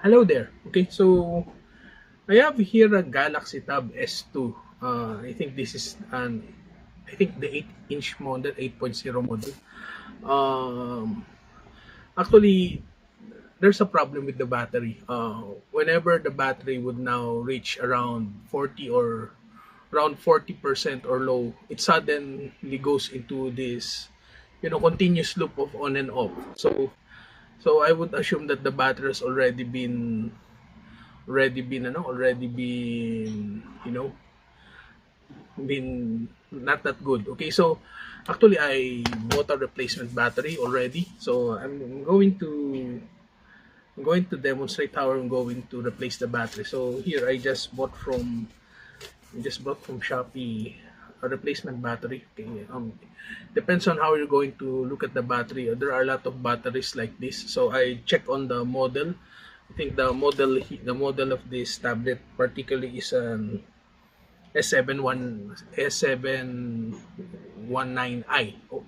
Hello there. Okay, so I have here a Galaxy Tab S2. I think this is I think the 8-inch model, 8.0 model. Um, Actually, there's a problem with the battery. Whenever the battery would now reach around 40 or around 40% or low, it suddenly goes into this, continuous loop of on and off. So I would assume that the battery has already been been not that good. Okay, so actually I bought a replacement battery already, so I'm going to demonstrate how I'm going to replace the battery. So here I just bought from Shopee a replacement battery. Okay, depends on how you're going to look at the battery. There are a lot of batteries like this, so I check on the model. I think the model of this tablet particularly is an S719i. Oh,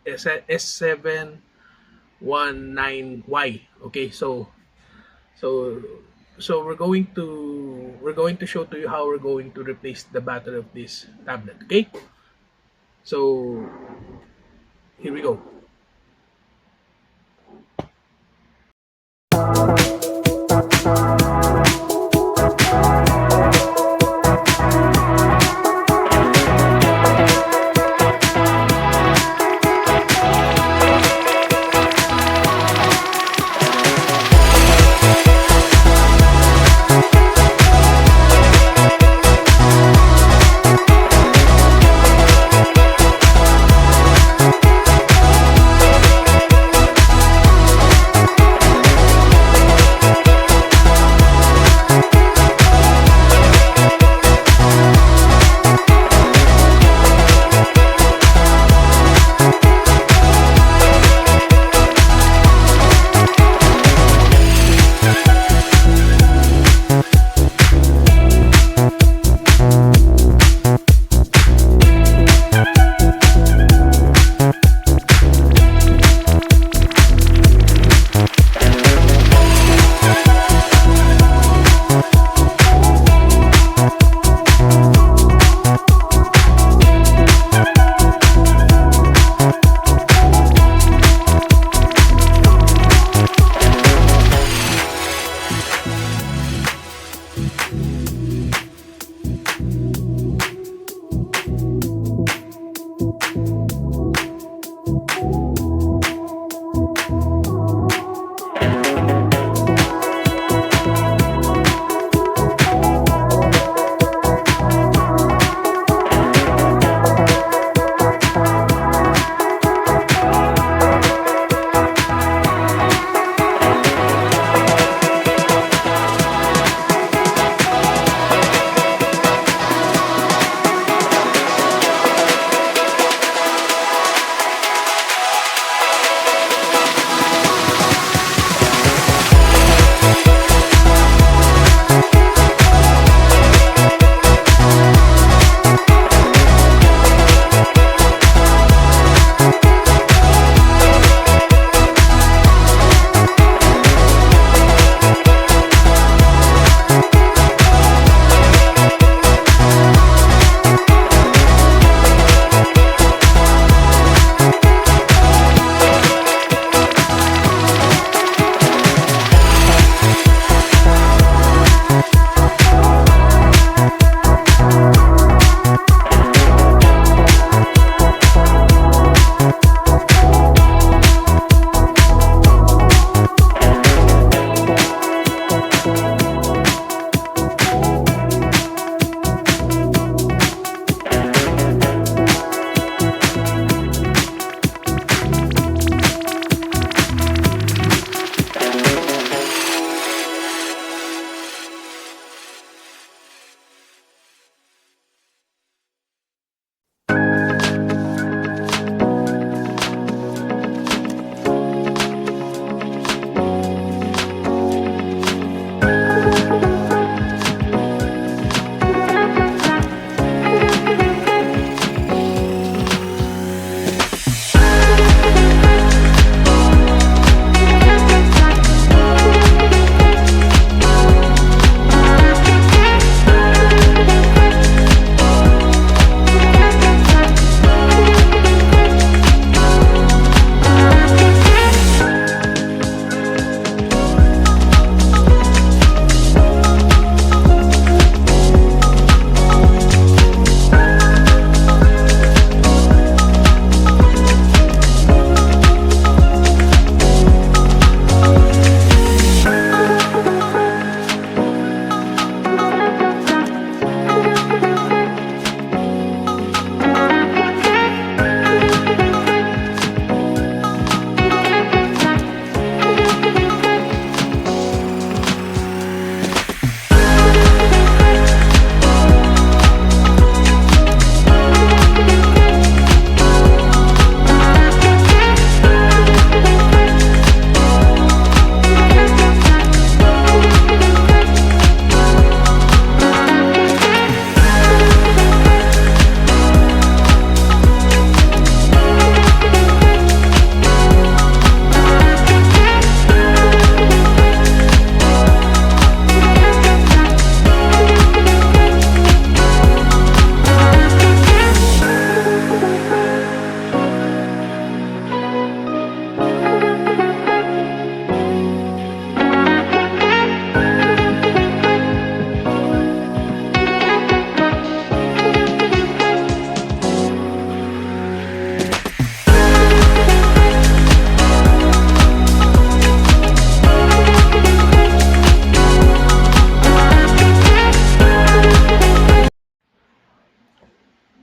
S719Y. Okay, so so we're going to show to you how we're going to replace the battery of this tablet. Okay, so here we go.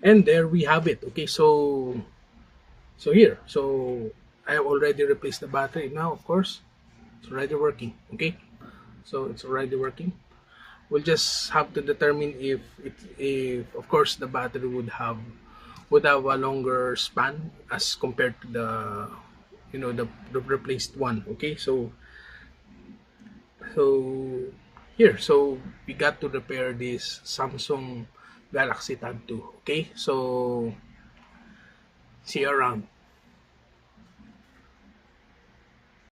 And there we have it. Okay, so here, so I have already replaced the battery. Now, of course, it's already working. Okay, so it's already working. We'll just have to determine if of course the battery would have a longer span as compared to the replaced one. Okay, so here, so we got to repair this Samsung Galaxy Tab 2. Okay, so see you around.